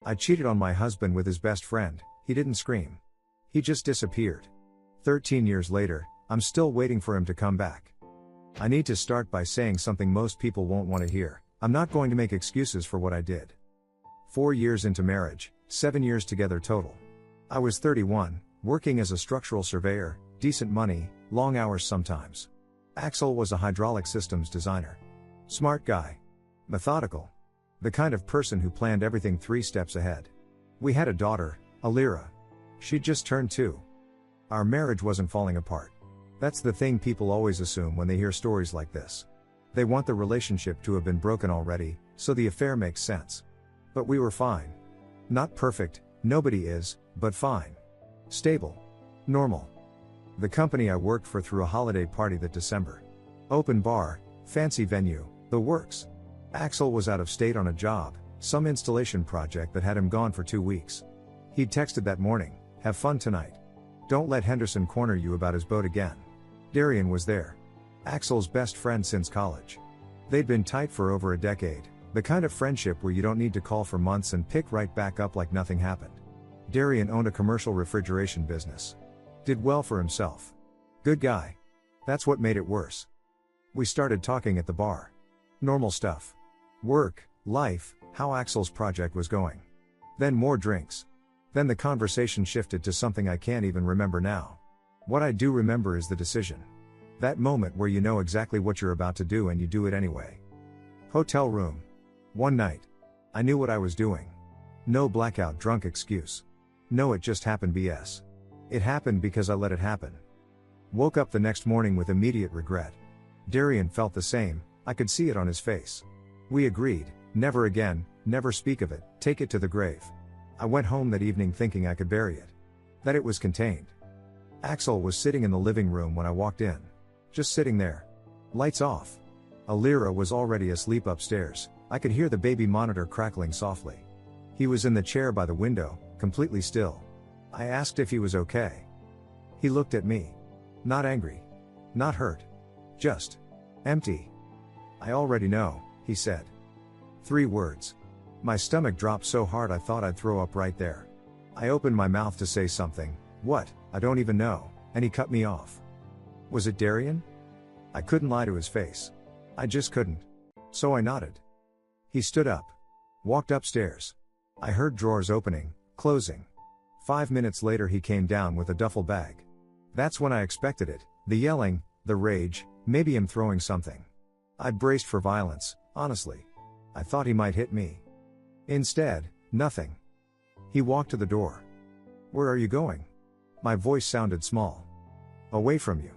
I cheated on my husband with his best friend. He didn't scream. He just disappeared. 13 years later, I'm still waiting for him to come back. I need to start by saying something most people won't want to hear. I'm not going to make excuses for what I did. 4 years into marriage, 7 years together total. I was 31, working as a structural surveyor, decent money, long hours sometimes. Axel was a hydraulic systems designer. Smart guy. Methodical. The kind of person who planned everything 3 steps ahead. We had a daughter, Alira. She'd just turned 2. Our marriage wasn't falling apart. That's the thing people always assume when they hear stories like this. They want the relationship to have been broken already, so the affair makes sense. But we were fine. Not perfect, nobody is, but fine. Stable. Normal. The company I worked for threw a holiday party that December. Open bar, fancy venue, the works. Axel was out of state on a job, some installation project that had him gone for 2 weeks. He'd texted that morning, "Have fun tonight. Don't let Henderson corner you about his boat again." Darian was there. Axel's best friend since college. They'd been tight for over a decade, the kind of friendship where you don't need to call for months and pick right back up like nothing happened. Darian owned a commercial refrigeration business. Did well for himself. Good guy. That's what made it worse. We started talking at the bar. Normal stuff. Work, life, how Axel's project was going. Then more drinks. Then the conversation shifted to something I can't even remember now. What I do remember is the decision. That moment where you know exactly what you're about to do and you do it anyway. Hotel room. One night. I knew what I was doing. No blackout drunk excuse. No, it just happened BS. It happened because I let it happen. Woke up the next morning with immediate regret. Darian felt the same, I could see it on his face. We agreed, never again, never speak of it, take it to the grave. I went home that evening thinking I could bury it. That it was contained. Axel was sitting in the living room when I walked in. Just sitting there. Lights off. Alira was already asleep upstairs, I could hear the baby monitor crackling softly. He was in the chair by the window, completely still. I asked if he was okay. He looked at me. Not angry. Not hurt. Just empty. "I already know," he said. 3 words. My stomach dropped so hard I thought I'd throw up right there. I opened my mouth to say something. What, I don't even know, and he cut me off. Was it Darian? I couldn't lie to his face. I just couldn't. So I nodded. He stood up. Walked upstairs. I heard drawers opening, closing. 5 minutes later he came down with a duffel bag. That's when I expected it, the yelling, the rage, maybe him throwing something. I'd braced for violence, honestly. I thought he might hit me. Instead, nothing. He walked to the door. "Where are you going?" My voice sounded small. "Away from you."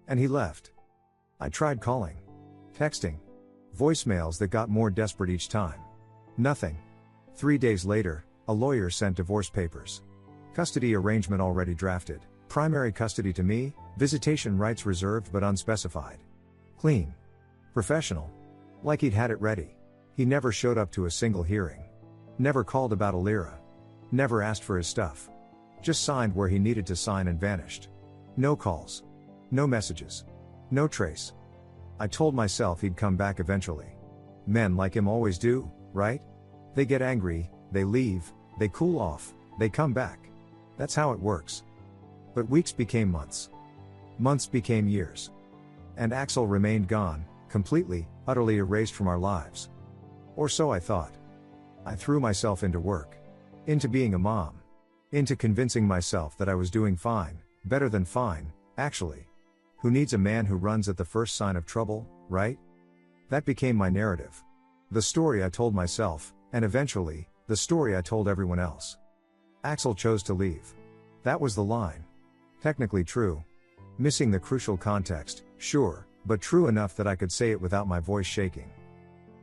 And he left. I tried calling. Texting. Voicemails that got more desperate each time. Nothing. 3 days later, a lawyer sent divorce papers. Custody arrangement already drafted. Primary custody to me, visitation rights reserved but unspecified. Clean. Professional. Like he'd had it ready. He never showed up to a single hearing. Never called about Alira. Never asked for his stuff. Just signed where he needed to sign and vanished. No calls. No messages. No trace. I told myself he'd come back eventually. Men like him always do, right? They get angry, they leave, they cool off, they come back. That's how it works. But weeks became months. Months became years. And Axel remained gone, completely, utterly erased from our lives. Or so I thought. I threw myself into work. Into being a mom. Into convincing myself that I was doing fine, better than fine, actually. Who needs a man who runs at the first sign of trouble, right? That became my narrative. The story I told myself, and eventually, the story I told everyone else. Axel chose to leave. That was the line. Technically true. Missing the crucial context, sure, but true enough that I could say it without my voice shaking.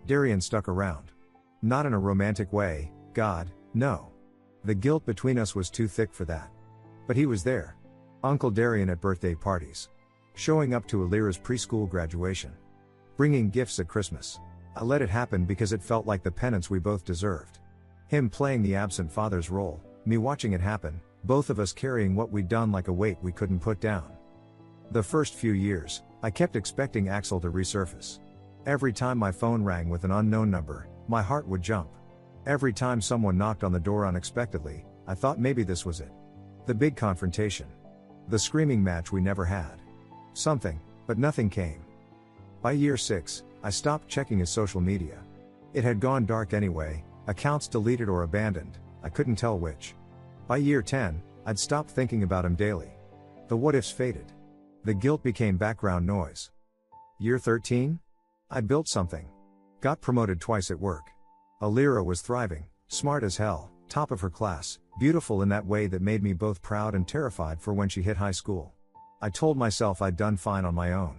Darian stuck around. Not in a romantic way, God, no. The guilt between us was too thick for that. But he was there. Uncle Darian at birthday parties. Showing up to Alira's preschool graduation. Bringing gifts at Christmas. I let it happen because it felt like the penance we both deserved. Him playing the absent father's role, me watching it happen, both of us carrying what we'd done like a weight we couldn't put down. The first few years, I kept expecting Axel to resurface. Every time my phone rang with an unknown number, my heart would jump. Every time someone knocked on the door unexpectedly, I thought maybe this was it. The big confrontation. The screaming match we never had. Something, but nothing came. By year 6, I stopped checking his social media. It had gone dark anyway, accounts deleted or abandoned, I couldn't tell which. By year 10, I'd stopped thinking about him daily. The what-ifs faded. The guilt became background noise. Year 13? I'd built something. Got promoted twice at work. Alira was thriving, smart as hell, top of her class, beautiful in that way that made me both proud and terrified for when she hit high school. I told myself I'd done fine on my own.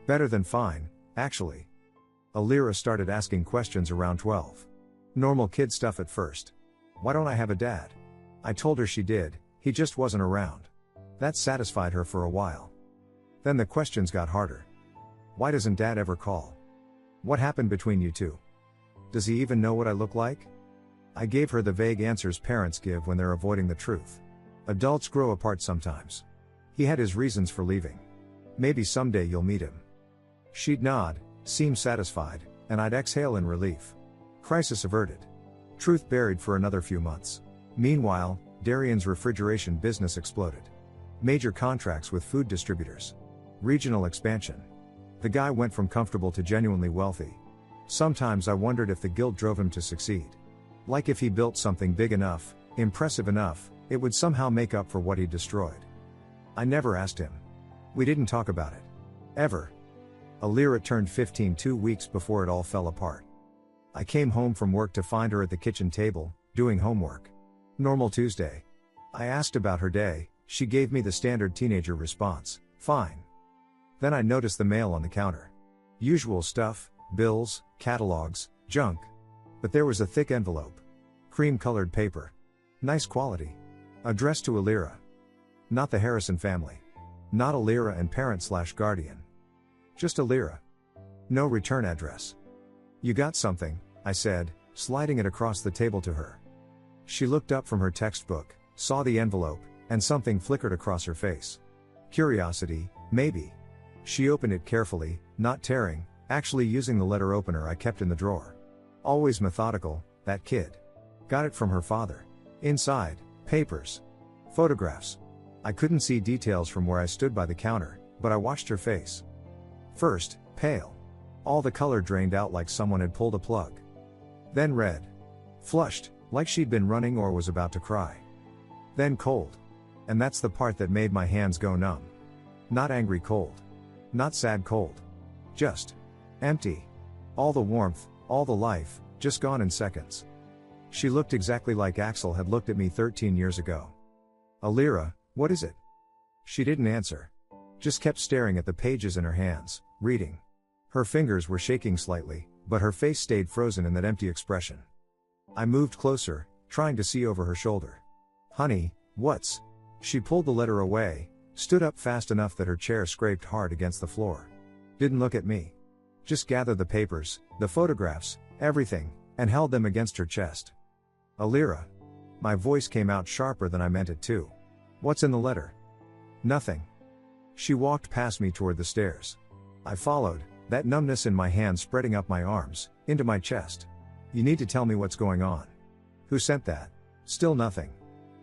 Better than fine, actually. Alira started asking questions around 12. Normal kid stuff at first. Why don't I have a dad? I told her she did, he just wasn't around. That satisfied her for a while. Then the questions got harder. Why doesn't dad ever call? What happened between you two? Does he even know what I look like? I gave her the vague answers parents give when they're avoiding the truth. Adults grow apart sometimes. He had his reasons for leaving. Maybe someday you'll meet him. She'd nod, seem satisfied, and I'd exhale in relief. Crisis averted. Truth buried for another few months. Meanwhile, Darian's refrigeration business exploded. Major contracts with food distributors. Regional expansion. The guy went from comfortable to genuinely wealthy. Sometimes I wondered if the guilt drove him to succeed. Like if he built something big enough, impressive enough, it would somehow make up for what he destroyed. I never asked him. We didn't talk about it. Ever. Alira turned 15 2 weeks before it all fell apart. I came home from work to find her at the kitchen table, doing homework. Normal Tuesday. I asked about her day, she gave me the standard teenager response, fine. Then I noticed the mail on the counter. Usual stuff, bills, catalogs, junk. But there was a thick envelope. Cream-colored paper. Nice quality. Addressed to Alira. Not the Harrison family. Not Alira and parent/guardian. Just Alira. No return address. You got something, I said, sliding it across the table to her. She looked up from her textbook, saw the envelope, and something flickered across her face. Curiosity, maybe. She opened it carefully, not tearing, actually using the letter opener I kept in the drawer. Always methodical, that kid. Got it from her father. Inside, papers. Photographs. I couldn't see details from where I stood by the counter, but I watched her face. First, pale. All the color drained out like someone had pulled a plug. Then red. Flushed, like she'd been running or was about to cry. Then cold. And that's the part that made my hands go numb. Not angry cold. Not sad cold. Just empty. All the warmth, all the life, just gone in seconds. She looked exactly like Axel had looked at me 13 years ago. Alira, what is it? She didn't answer. Just kept staring at the pages in her hands, reading. Her fingers were shaking slightly, but her face stayed frozen in that empty expression. I moved closer, trying to see over her shoulder. Honey, what's? She pulled the letter away, stood up fast enough that her chair scraped hard against the floor. Didn't look at me. Just gathered the papers, the photographs, everything, and held them against her chest. Alira. My voice came out sharper than I meant it to. What's in the letter? Nothing. She walked past me toward the stairs. I followed, that numbness in my hand spreading up my arms, into my chest. You need to tell me what's going on. Who sent that? Still nothing.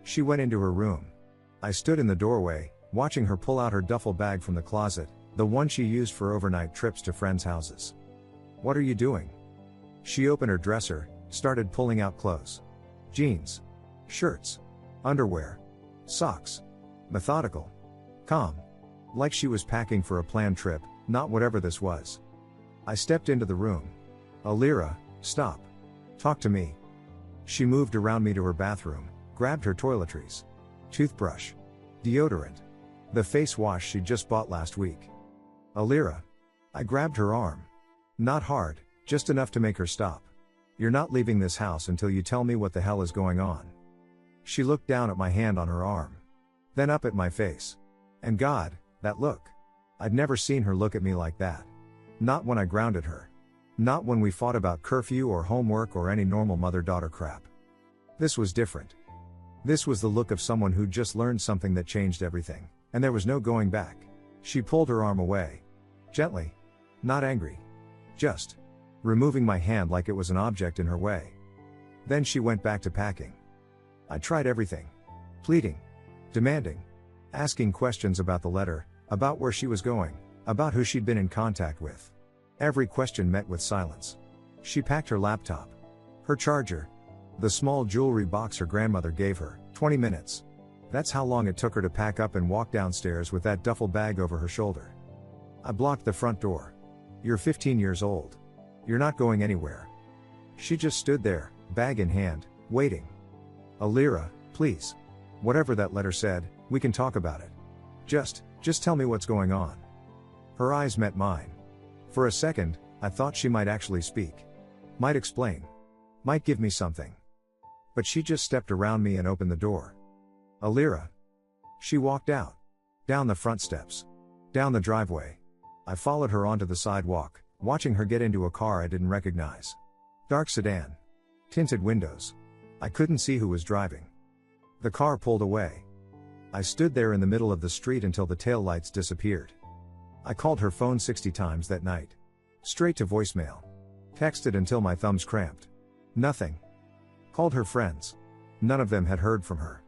She went into her room. I stood in the doorway, watching her pull out her duffel bag from the closet, the one she used for overnight trips to friends' houses. What are you doing? She opened her dresser, started pulling out clothes. Jeans. Shirts. Underwear. Socks. Methodical. Calm. Like she was packing for a planned trip, not whatever this was. I stepped into the room. Alira, stop. Talk to me. She moved around me to her bathroom, grabbed her toiletries. Toothbrush. Deodorant. The face wash she just bought last week. Alira. I grabbed her arm. Not hard, just enough to make her stop. You're not leaving this house until you tell me what the hell is going on. She looked down at my hand on her arm. Then up at my face. And God, that look. I'd never seen her look at me like that. Not when I grounded her. Not when we fought about curfew or homework or any normal mother-daughter crap. This was different. This was the look of someone who'd just learned something that changed everything, and there was no going back. She pulled her arm away. Gently. Not angry. Just removing my hand like it was an object in her way. Then she went back to packing. I tried everything. Pleading. Demanding. Asking questions about the letter, about where she was going, about who she'd been in contact with. Every question met with silence. She packed her laptop. Her charger. The small jewelry box her grandmother gave her, 20 minutes. That's how long it took her to pack up and walk downstairs with that duffel bag over her shoulder. I blocked the front door. You're 15 years old. You're not going anywhere. She just stood there, bag in hand, waiting. Alira, please. Whatever that letter said, we can talk about it. Just tell me what's going on. Her eyes met mine. For a second, I thought she might actually speak. Might explain. Might give me something. But she just stepped around me and opened the door. Alira. She walked out. Down the front steps. Down the driveway. I followed her onto the sidewalk, watching her get into a car I didn't recognize. Dark sedan. Tinted windows. I couldn't see who was driving. The car pulled away. I stood there in the middle of the street until the taillights disappeared. I called her phone 60 times that night. Straight to voicemail. Texted until my thumbs cramped. Nothing. Called her friends. None of them had heard from her.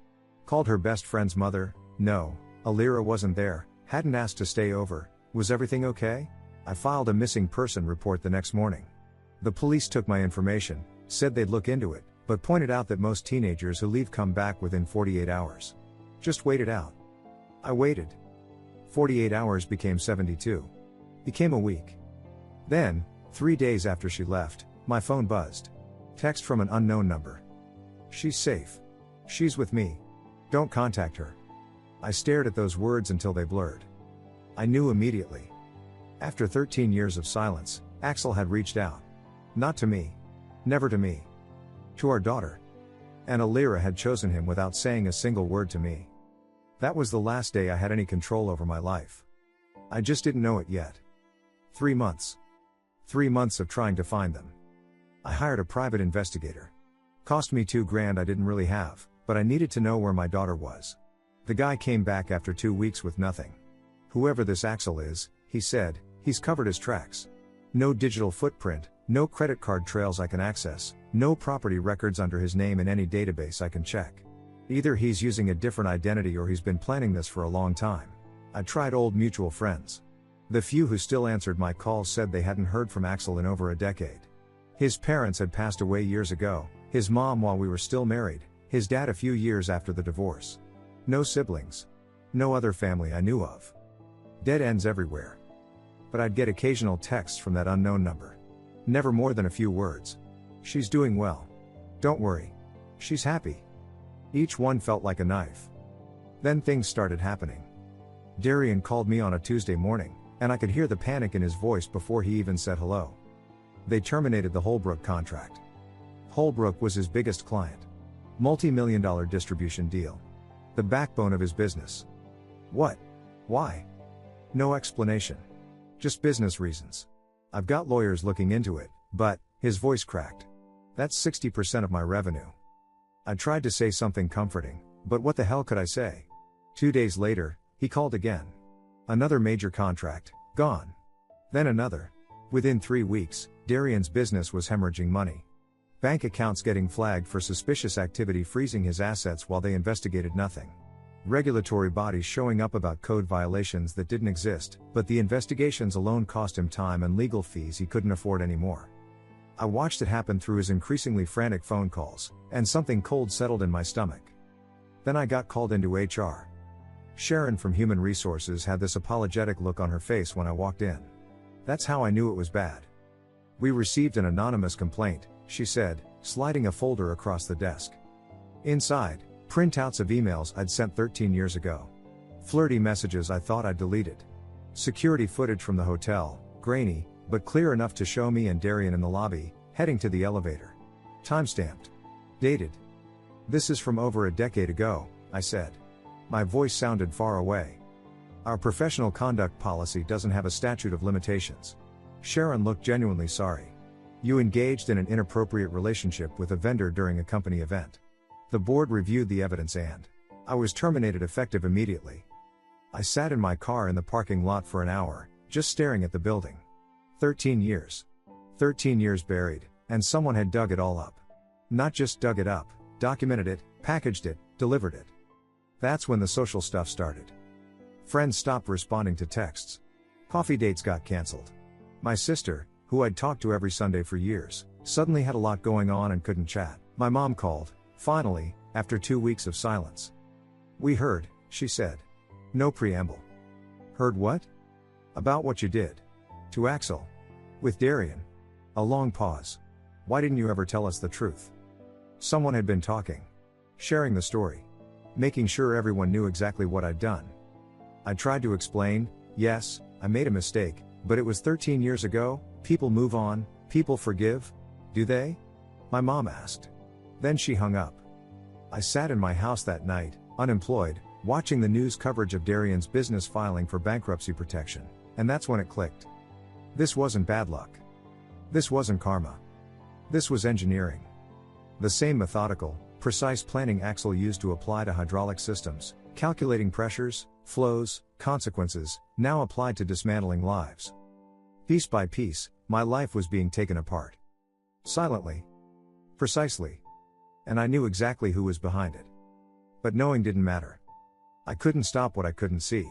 Called her best friend's mother. No, Alira wasn't there, hadn't asked to stay over. Was everything okay? I filed a missing person report the next morning. The police took my information, said they'd look into it, but pointed out that most teenagers who leave come back within 48 hours. Just wait it out. I waited. 48 hours became 72. Became a week. Then, 3 days after she left, my phone buzzed. Text from an unknown number. She's safe. She's with me. Don't contact her. I stared at those words until they blurred. I knew immediately. After 13 years of silence, Axel had reached out. Not to me. Never to me. To our daughter. And Alira had chosen him without saying a single word to me. That was the last day I had any control over my life. I just didn't know it yet. 3 months. 3 months of trying to find them. I hired a private investigator. Cost me $2,000 I didn't really have, but I needed to know where my daughter was. The guy came back after 2 weeks with nothing. Whoever this Axel is, he said, he's covered his tracks. No digital footprint, no credit card trails I can access, no property records under his name in any database I can check. Either he's using a different identity or he's been planning this for a long time. I tried old mutual friends. The few who still answered my calls said they hadn't heard from Axel in over a decade. His parents had passed away years ago, his mom while we were still married, his dad a few years after the divorce. No siblings. No other family I knew of. Dead ends everywhere. But I'd get occasional texts from that unknown number. Never more than a few words. She's doing well. Don't worry. She's happy. Each one felt like a knife. Then things started happening. Darian called me on a Tuesday morning, and I could hear the panic in his voice before he even said hello. They terminated the Holbrook contract. Holbrook was his biggest client. Multi-million-dollar distribution deal. The backbone of his business. What? Why? No explanation. Just business reasons. I've got lawyers looking into it, but, his voice cracked. That's 60% of my revenue. I tried to say something comforting, but what the hell could I say? 2 days later, he called again. Another major contract, gone. Then another. Within 3 weeks, Darian's business was hemorrhaging money. Bank accounts getting flagged for suspicious activity, freezing his assets while they investigated nothing. Regulatory bodies showing up about code violations that didn't exist, but the investigations alone cost him time and legal fees he couldn't afford anymore. I watched it happen through his increasingly frantic phone calls, and something cold settled in my stomach. Then I got called into HR. Sharon from Human Resources had this apologetic look on her face when I walked in. That's how I knew it was bad. We received an anonymous complaint, she said, sliding a folder across the desk. Inside, printouts of emails I'd sent 13 years ago. Flirty messages I thought I'd deleted. Security footage from the hotel, grainy, but clear enough to show me and Darian in the lobby, heading to the elevator. Timestamped. Dated. This is from over a decade ago, I said. My voice sounded far away. Our professional conduct policy doesn't have a statute of limitations. Sharon looked genuinely sorry. You engaged in an inappropriate relationship with a vendor during a company event. The board reviewed the evidence and I was terminated effective immediately. I sat in my car in the parking lot for an hour, just staring at the building. 13 years. 13 years buried, and someone had dug it all up. Not just dug it up, documented it, packaged it, delivered it. That's when the social stuff started. Friends stopped responding to texts. Coffee dates got cancelled. My sister, who I'd talked to every Sunday for years, suddenly had a lot going on and couldn't chat. My mom called, finally, after 2 weeks of silence. "We heard," she said. No preamble. "Heard what?" "About what you did. To Axel. With Darian." A long pause. "Why didn't you ever tell us the truth?" Someone had been talking. Sharing the story. Making sure everyone knew exactly what I'd done. I tried to explain, yes, I made a mistake, but it was 13 years ago. People move on, people forgive. Do they? My mom asked. Then she hung up. I sat in my house that night, unemployed, watching the news coverage of Darian's business filing for bankruptcy protection, and that's when it clicked. This wasn't bad luck. This wasn't karma. This was engineering. The same methodical, precise planning Axel used to apply to hydraulic systems, calculating pressures, flows, consequences, now applied to dismantling lives. Piece by piece, my life was being taken apart. Silently. Precisely. And I knew exactly who was behind it. But knowing didn't matter. I couldn't stop what I couldn't see.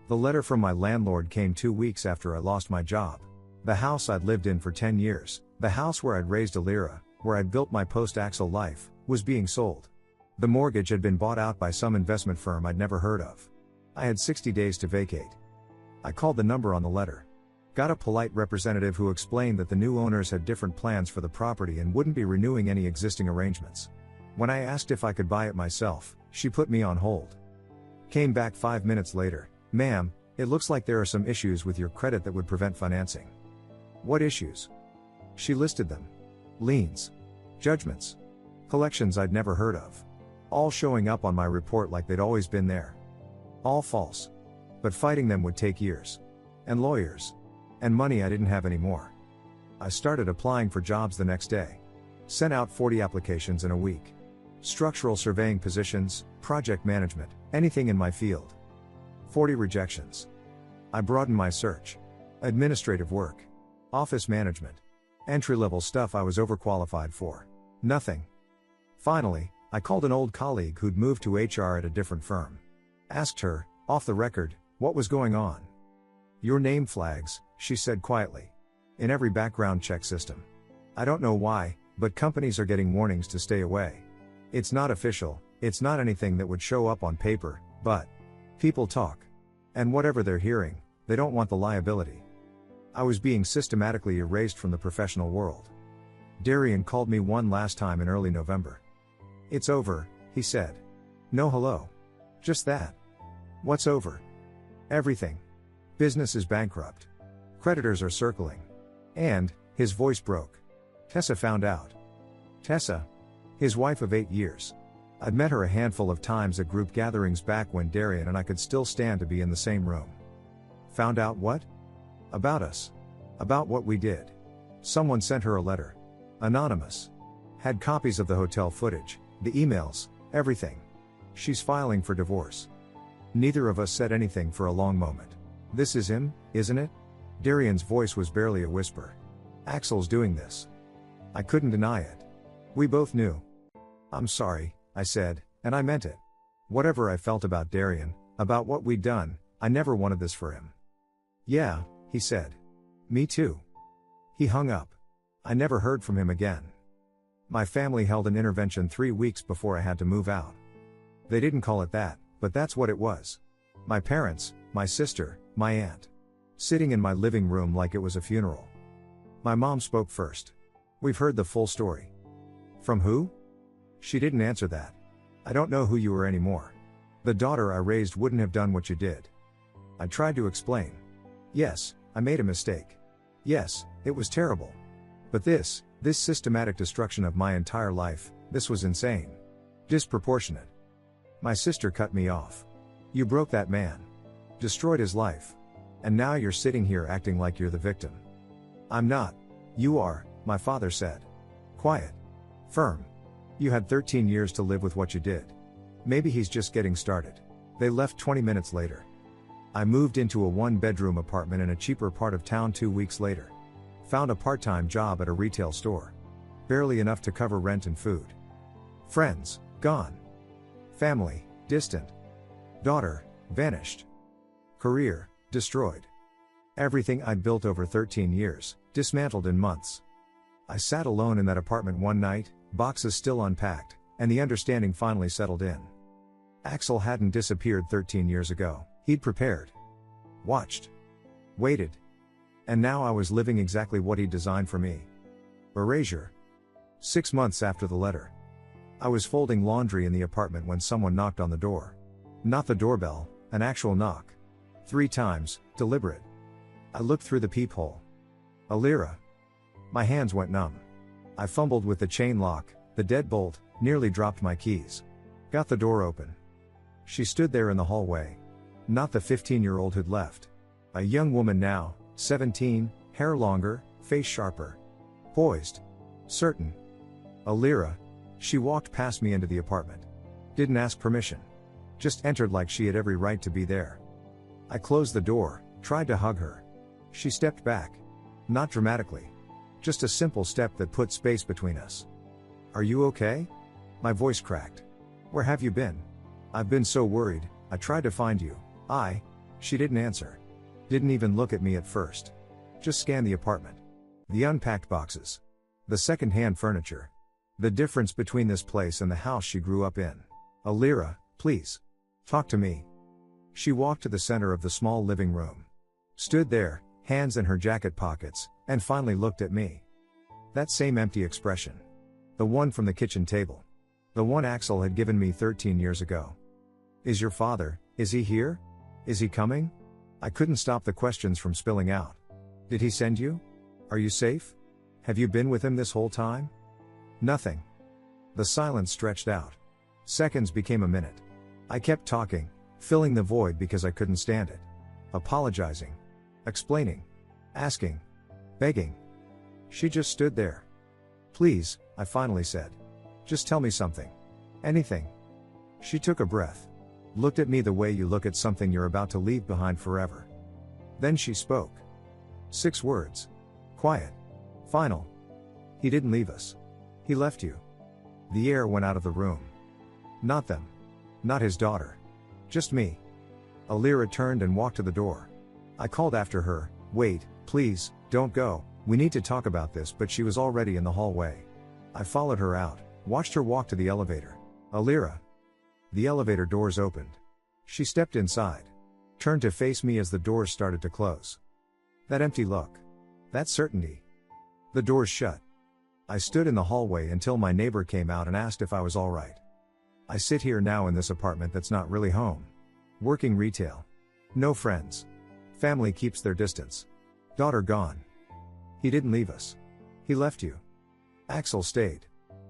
The letter from my landlord came 2 weeks after I lost my job. The house I'd lived in for 10 years, the house where I'd raised Alira, where I'd built my post-Axel life, was being sold. The mortgage had been bought out by some investment firm I'd never heard of. I had 60 days to vacate. I called the number on the letter. Got a polite representative who explained that the new owners had different plans for the property and wouldn't be renewing any existing arrangements. When I asked if I could buy it myself, she put me on hold. Came back 5 minutes later. "Ma'am, it looks like there are some issues with your credit that would prevent financing." "What issues?" She listed them. Liens. Judgments. Collections I'd never heard of. All showing up on my report like they'd always been there. All false. But fighting them would take years. And lawyers. And money I didn't have anymore. I started applying for jobs the next day. Sent out 40 applications in a week. Structural surveying positions, project management, anything in my field. 40 rejections. I broadened my search. Administrative work. Office management. Entry-level stuff I was overqualified for. Nothing. Finally, I called an old colleague who'd moved to HR at a different firm. Asked her, off the record, what was going on. "Your name flags," she said quietly. "In every background check system. I don't know why, but companies are getting warnings to stay away. It's not official, it's not anything that would show up on paper, but people talk. And whatever they're hearing, they don't want the liability." I was being systematically erased from the professional world. Darian called me one last time in early November. "It's over," he said. "No hello. Just that." "What's over?" "Everything. Business is bankrupt. Creditors are circling. And," his voice broke. "Tessa found out." Tessa? His wife of 8 years. I'd met her a handful of times at group gatherings back when Darian and I could still stand to be in the same room. Found out what? About us. About what we did. Someone sent her a letter. Anonymous. Had copies of the hotel footage, the emails, everything. She's filing for divorce. Neither of us said anything for a long moment. "This is him, isn't it?" Darian's voice was barely a whisper. "Axel's doing this." I couldn't deny it. We both knew. "I'm sorry," I said, and I meant it. Whatever I felt about Darian, about what we'd done, I never wanted this for him. "Yeah," he said. "Me too." He hung up. I never heard from him again. My family held an intervention 3 weeks before I had to move out. They didn't call it that, but that's what it was. My parents, my sister, my aunt. Sitting in my living room like it was a funeral. My mom spoke first. "We've heard the full story." "From who?" She didn't answer that. "I don't know who you are anymore. The daughter I raised wouldn't have done what you did." I tried to explain. "Yes, I made a mistake. Yes, it was terrible. But this systematic destruction of my entire life, this was insane. Disproportionate." My sister cut me off. "You broke that man. Destroyed his life. And now you're sitting here acting like you're the victim." "I'm not. You are," my father said. Quiet. Firm. "You had 13 years to live with what you did. Maybe he's just getting started." They left 20 minutes later. I moved into a 1-bedroom apartment in a cheaper part of town 2 weeks later. Found a part-time job at a retail store. barely enough to cover rent and food. Friends, gone. Family, distant. Daughter, vanished. Career, destroyed. Everything I'd built over 13 years, dismantled in months. I sat alone in that apartment one night, boxes still unpacked, and the understanding finally settled in. Axel hadn't disappeared 13 years ago. He'd prepared. Watched. Waited. And now I was living exactly what he'd designed for me. Erasure. 6 months after the letter. I was folding laundry in the apartment when someone knocked on the door. Not the doorbell, an actual knock. 3 times, deliberate. I looked through the peephole. Alira. My hands went numb. I fumbled with the chain lock, the deadbolt, nearly dropped my keys. Got the door open. She stood there in the hallway. Not the 15-year-old who'd left. A young woman now, 17, hair longer, face sharper. Poised. Certain. Alira. She walked past me into the apartment. Didn't ask permission. Just entered like she had every right to be there. I closed the door, tried to hug her. She stepped back. Not dramatically. Just a simple step that put space between us. Are you okay? My voice cracked. Where have you been? I've been so worried, I tried to find you. She didn't answer. Didn't even look at me at first. Just scanned the apartment. The unpacked boxes. The second-hand furniture. The difference between this place and the house she grew up in. Alira, please. Talk to me. She walked to the center of the small living room. Stood there, hands in her jacket pockets, and finally looked at me. That same empty expression. The one from the kitchen table. The one Axel had given me 13 years ago. Is your father, is he here? Is he coming? I couldn't stop the questions from spilling out. Did he send you? Are you safe? Have you been with him this whole time? Nothing. The silence stretched out. Seconds became a minute. I kept talking, filling the void because I couldn't stand it. Apologizing. Explaining. Asking. Begging. She just stood there. Please, I finally said. Just tell me something. Anything. She took a breath. Looked at me the way you look at something you're about to leave behind forever. Then she spoke. 6 words. Quiet. Final. He didn't leave us. He left you. The air went out of the room. Not them. Not his daughter. Just me. Alira turned and walked to the door. I called after her, wait, please, don't go, we need to talk about this, but she was already in the hallway. I followed her out, watched her walk to the elevator. Alira. The elevator doors opened. She stepped inside. Turned to face me as the doors started to close. That empty look. That certainty. The doors shut. I stood in the hallway until my neighbor came out and asked if I was alright. I sit here now in this apartment that's not really home. Working retail. No friends. Family keeps their distance. Daughter gone. He didn't leave us. He left you. Axel stayed.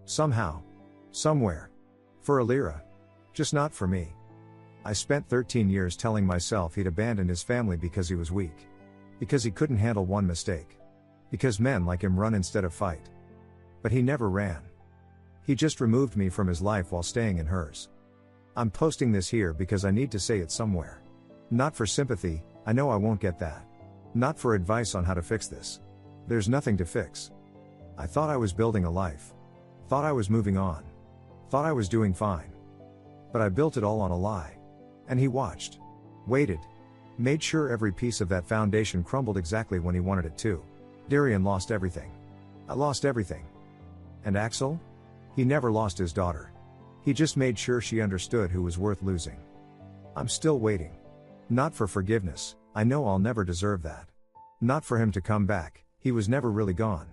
Somehow. Somewhere. For Alira. Just not for me. I spent 13 years telling myself he'd abandoned his family because he was weak. Because he couldn't handle one mistake. Because men like him run instead of fight. But he never ran. He just removed me from his life while staying in hers. I'm posting this here because I need to say it somewhere. Not for sympathy, I know I won't get that. Not for advice on how to fix this. There's nothing to fix. I thought I was building a life. Thought I was moving on. Thought I was doing fine. But I built it all on a lie. And he watched. Waited. Made sure every piece of that foundation crumbled exactly when he wanted it to. Darian lost everything. I lost everything. And Axel? He never lost his daughter. He just made sure she understood who was worth losing. I'm still waiting. Not for forgiveness, I know I'll never deserve that. Not for him to come back, he was never really gone.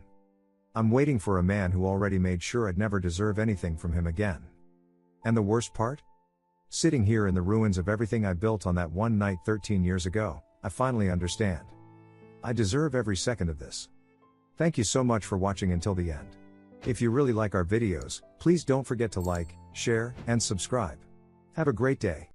I'm waiting for a man who already made sure I'd never deserve anything from him again. And the worst part? Sitting here in the ruins of everything I built on that one night 13 years ago, I finally understand. I deserve every second of this. Thank you so much for watching until the end. If you really like our videos, please don't forget to like, share, and subscribe. Have a great day.